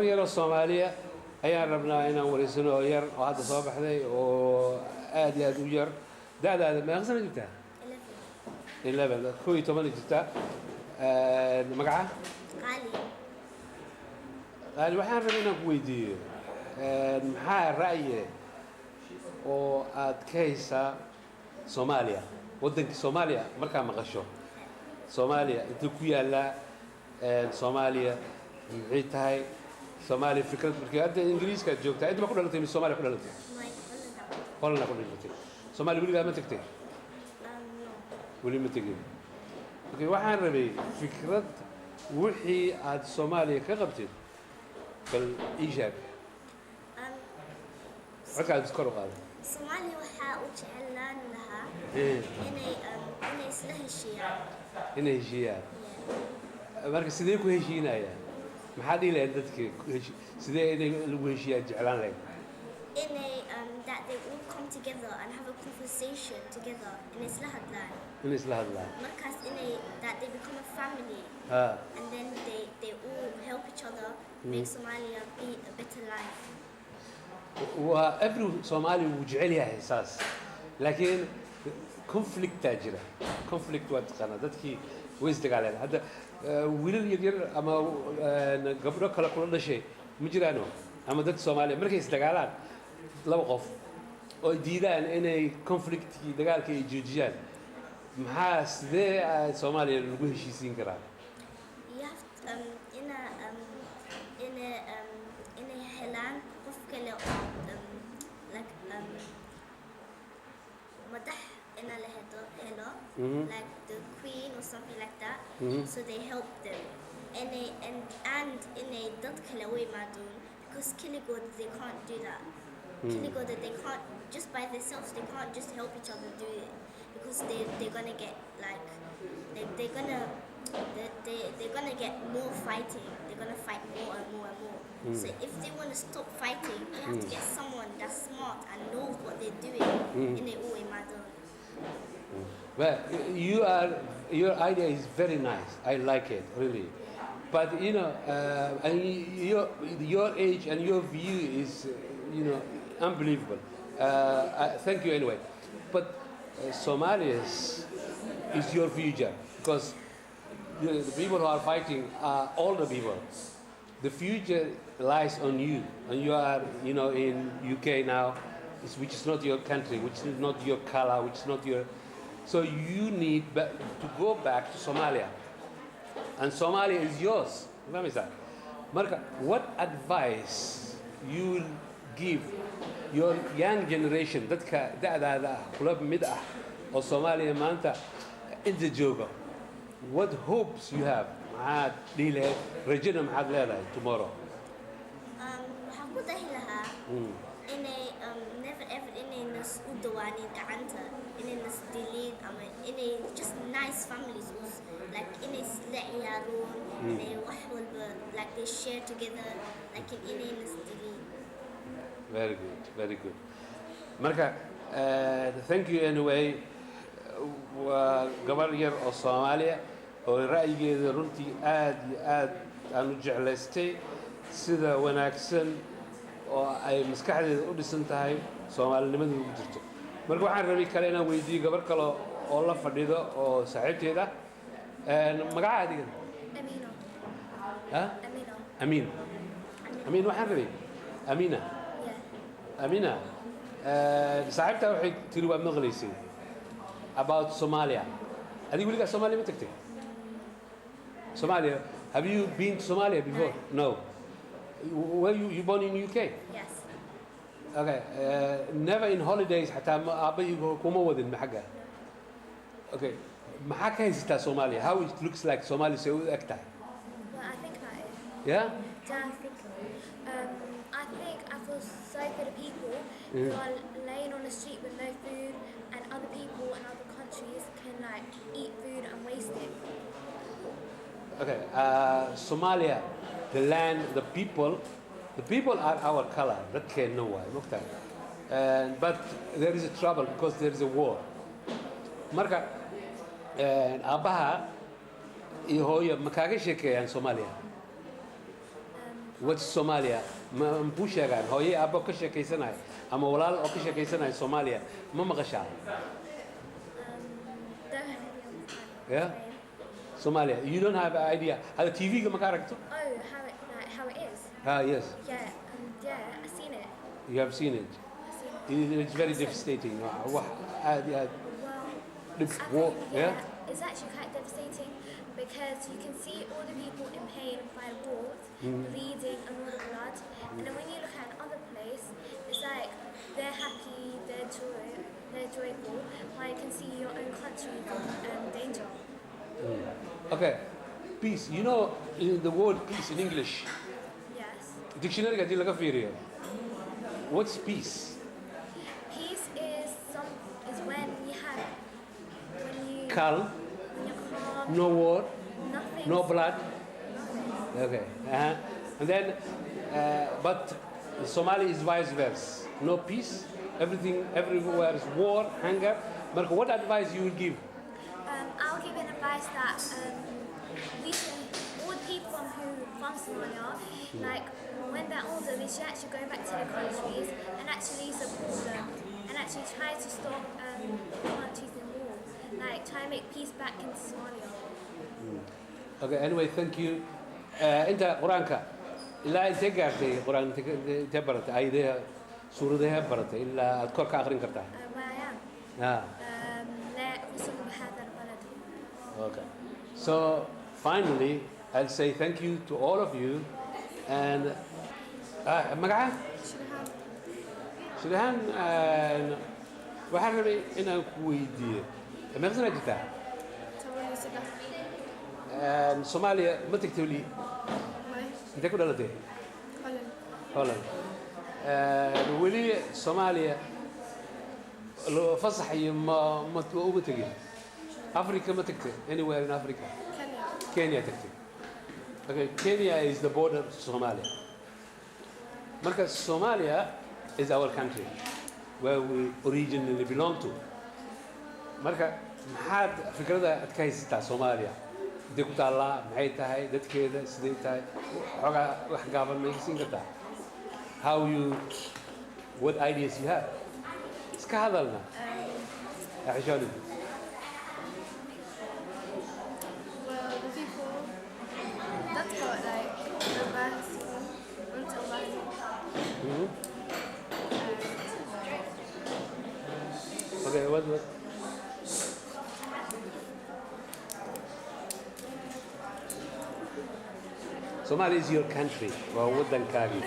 يرى الصومالية أيام ربنا هنا ورثنا وير وهذا صباح ذي وآدي هذا وير ده ما يخسر جبتها 11 خوي تمانية جبتها المقعة غالي waxaan rabay inaan ku weydiiyo maxaa ra'yi oo aad ka haysaa Soomaaliya waddanka Soomaaliya markaa maqasho Soomaaliya inta ku yaala Soomaaliya maxay tahay Soomaaliya fikrad markii aad Ingiriiska joogtaa inta ma ku dhalatay Soomaaliya ku dhalatay Holland ku dhalatay Soomaaliya weligaa ma tagtay weli ma tagin waxaan rabay fikrad wixii aad Soomaaliya ka qabtid بل إيجاب. ركعت سكر وقال. الصومالي وحاء وجعلان لها. إني سله الشيعة. إنه الشيعة. مركز سيدي كوه شينا يا. ما حد إلا عندك سيدي إنه كوه شيعة جعلان لك. That they all come together and have a conversation together in Islahat land. In Islahat land. Markas that they become a family. And then they all help each other make Somalia be a better life. وأبرو صومالي وجعلها إحساس لكن conflict تاجرة conflict واتقنا ذاتك ويزدق علينا هذا ويل يجر أما قبل كل شيء مجرانه أما ذات صومالي مركز يزدق علينا لو قف oo diidaan inay conflict dagaalka ay joojiyaan maxaa sidee Soomaaliya lagu heshiisiin karaa in helaan qof kale like madax in la helo like the queen or something like that so they help them and in a dad kale way maadun because kiligood they can't do that Kiligo that they can't just by themselves they can't just help each other do it because they're gonna get like they're gonna get more fighting. They're gonna fight more and more and more. So if they want to stop fighting, they have to get someone that's smart and knows what they're doing in the way mother. Well, your idea is very nice. I like it really. But you know, and your age and your view is unbelievable. Thank you anyway. But Somalia is your future because the people who are fighting are older people. The future lies on you, and you are, in UK now, which is not your country, which is not your color, which is not your. So you need to go back to Somalia, and Somalia is yours. Marka, what advice you will give your young generation dadka da'daada club mid ah oo Soomaaliya maanta inta jooga what hopes you have maxaad dhile rajada maxaad leedahay tomorrow waxaan ku dahi lahaa inay never ever inay nas u dawaanin gacanta inay nas dilin ama inay just nice families like inay isla ciyaaroon inay wax walba like they share together like inay nas dilin Very good. Marka, thank you anyway. gabar yar oo Soomaaliya oo ra'yigeeda runtii aad aan u jeclaystay sida wanaagsan oo ay maskaxdeeda u dhisan tahay Soomaalinimada ugu jirto. Marka waxaan rabay kale inaan weydiiyo gabar kale oo la fadhido oo saaxiibteeda magacaadiga Amina waxaan rabay Amina صاحبتها waxay tiri waa maqlaysay about Somalia adigu waligaa Somalia ma tagtay Somalia have you been to Somalia before no were you born in UK yes okay never in holidays حتى aabayigu kuma wadin maxaga okay maxaa ka haystaa Somalia how it looks like Somalia say u eg tahay well I think about it yeah I think I feel so for the people who are laying on the street with no food and other people in other countries can like eat food and waste it. Okay, Somalia, the land, the people are our color. That can know why. But there is a trouble because there is a war. Marka, abaha iyo hooyo ma kaaga sheekeeyaan Soomaaliya what's Somalia mkuu sheegaan hooye aabbo ka sheekaysanaya ama walaal oo ka sheekaysanaya Soomaaliya ma maqashaa Don't really understand. Yeah? Somalia you don't have an idea hada TV ga ma ka aragto Oh, how it is. yes Yeah, I've seen it. you have seen it I've seen it. it's very devastating wax aad iyo aad Well, dhib I wo think, yeah it's actually quite devastating because you can see all the people in pain by the wars, bleeding and all the blood. And then when you look at another place, it's like they're happy, they're joyful, while you can see your own country in danger. okay peace you know the word peace in English Yes. dictionary ga laga fiiriyo what's peace Peace is when you're calm calm, no war nothing. no blood Nothing. okay and then but Somali is vice versa no peace everything everywhere is war hunger marka what advice you will give I'll give an advice that we should, all the people from Somalia, like when they're older, they should actually go back to their countries and actually support them and actually try to stop countries in war, like try and make peace back into Somalia. okay anyway thank you انت قرانك لا انت قاعدتي قران انت برت ايدها سورتها برت الا اذكر كاخرين كرتها Where I am. اه لا أقسم بهذا البلد. okay so finally I'll say thank you to all of you and magaca Shirahan waxaan rabay inaan ku weydiiyo meeqsana jirtaa Soomaaliya ma tagtay weli intee ku dhalatay Holland weli Soomaaliya loo fasaxay ma ugu tagin Africa ma tagtay anywhere in Africa Kenya tagtay okay Kenya is the border to Somalia marka Somalia is our country where we originally belong to marka maxaad fikrada aad ka haysataa Soomaaliya intee ku taallaa maxay tahay dadkeeda sidee tahay xogaa wax gaaban ma siin kartaa how you what ideas you have iska hadalna axshooni Well, the people, that's got like the best until last. okay what Somalia is your country waa waddankaagii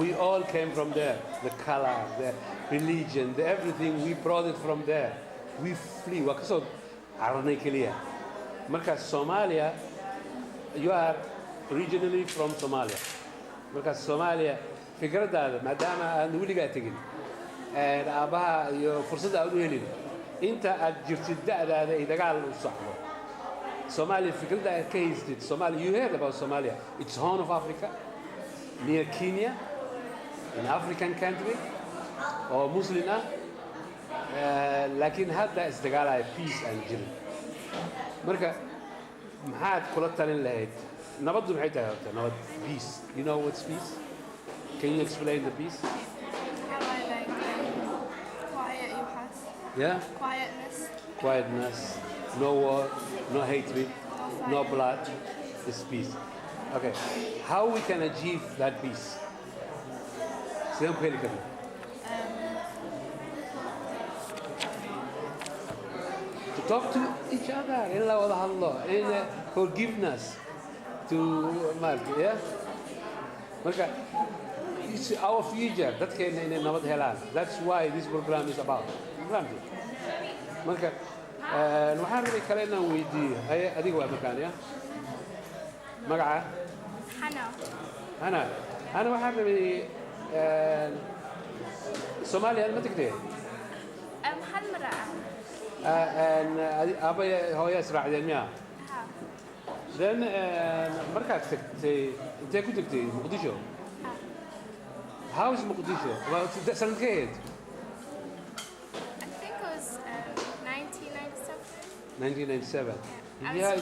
we all came from there the color the religion the everything we brought it from there we flee waa kasoo cararnay keliya marka Somalia you are originally from Somalia marka Somalia fikradaada maadaama aan weligaa tegin aabaha iyo fursad aad u helin inta aad jirtid da'daada ay dagaal u socdo Somalia fikrada aad ka haystid Somalia you heard about Somalia it's Horn of Africa near Kenya an African country oo Muslim ah laakiin hadda isdagaalaya peace and jirin marka maxaad kula talin lahayd nabaddu maxay tahay horta nabad peace you know what's peace can you explain the peace How I like quiet you has. yeah Quietness. quietness no war no hatred no blood is peace okay how we can achieve that peace sideen ku heli karna to talk to each other in la wada hadlo in forgiveness to yeah marka it's our future dadkeena inay nabad helaan that's why this program is about marka waxaan rabay kale inaan weydiiyo adiga waa makaan ya magaca Hannah. أنا waxaan rabay Soomaaliya ma tagtay هل مرة aabaya hooyo israacdeen miya ها then markaad tagtay intee ku tagtay Muqdisho how is Muqdisho waa sanadkeed I think it was 1997. 1997 I was yeah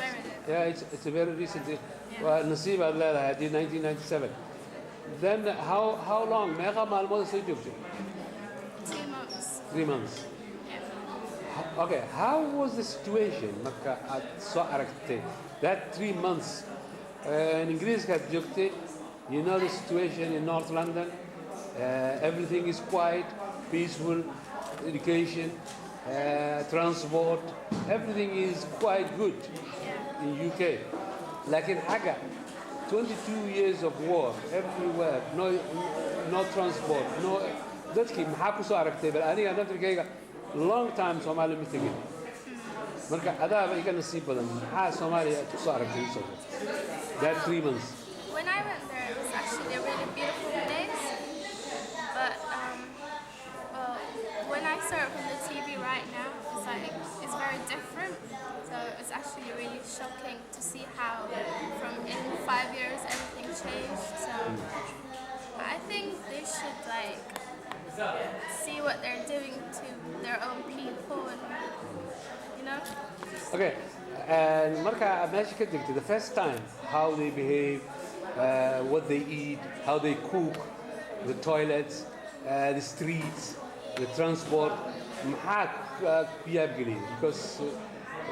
very it's a very recent Well, nasiib aad leedahay haddii 1997. Then how long? meeqa maalmood soo joogtay? 2 months. 3 months. Yeah. Okay, how was the situation marka aad soo aragtay that 3 months? In Ingiriiska aad joogtay, you know the situation in North London. Everything is quiet, peaceful, education, transport, everything is quite good in UK. Like in Haga, 22 years of war everywhere, no transport, no. Dadkii maxaa ku soo aragtay bal aniga naftirkayga long time Soomaali ma tegin. Marka adaaba iga nasiib badan maxaa Soomaaliya ku soo aragtay soo that 3 months. When I went there, it was actually a really beautiful place. But well, when I saw it from the TV right now, it's like it's very different. So it's actually really shocking to see how from in 5 years everything changed. So I think they should like see what they're doing to their own people, and you know. Okay, and marka meesha ka degtay the first time how they behave, what they eat, how they cook, the toilets, the streets, the transport, maxaa ku yaabgeliyay because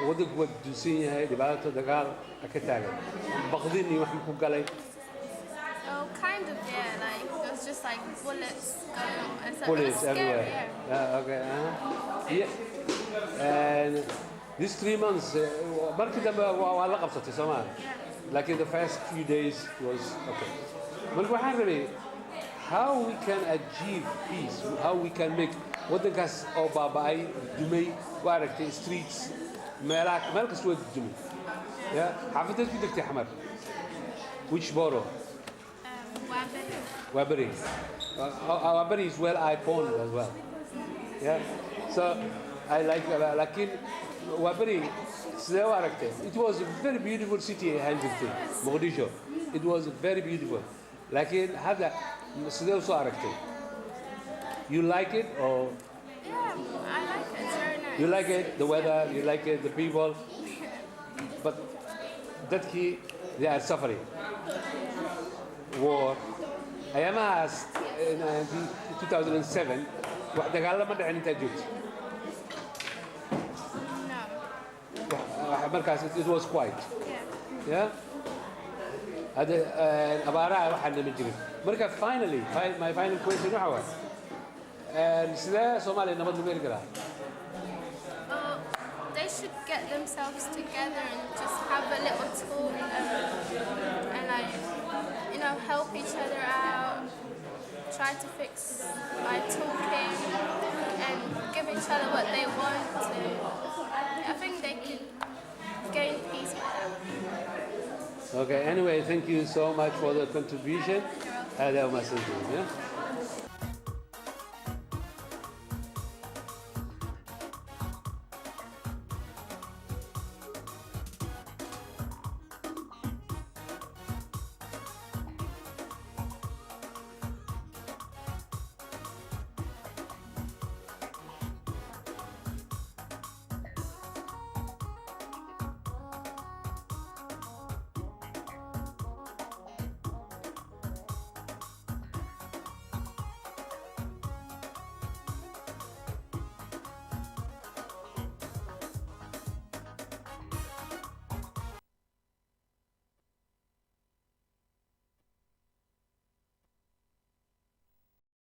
wadanku waa duusan yahay dhibaato dagaal ka taagan baqdin iyo wax ku galay. Oh, kind of, yeah. Like it was just like bullets going on. And so it was Bullets scary, everywhere. yeah. Okay. Yeah. And these 3 months, markii dambe waa la qabsatay Soomaali. Like in the first few days was okay. Marka waxaan rabay how we can achieve peace, how we can make wadankaas oo baaba'ay dumay waa aragtay streets meel kasta waa dumay. Yeah. Xaafadeed ku degtay Xamar. Which borough? Waberi. Waberi is where I born as well. Yeah. So I like lakin Waberi sidee u aragtay? It was a very beautiful city handled Mogadishu. It was very beautiful. Lakin hada sidee u soo aragtay? You like it or Yeah, I like it. It's very nice. you like it the weather, you like it the people, but dadkii they are suffering. War. Ayamahaas in 2007 wax dagaal ma dhicin inta joogtay. No. Markaas it was quiet. Yeah. Yeah. هذا أبارة واحد من جريم. مركب finally my final question waxa waay. Sidee Soomaaliya nabad lagu heli karaa? Well, they should get themselves together and just have a little talk and like, you know, help each other out. Try to fix by talking and give each other what they want. I think they could gain peace by that. Okay, anyway, thank you so much for the contribution. هذا ما سنتين.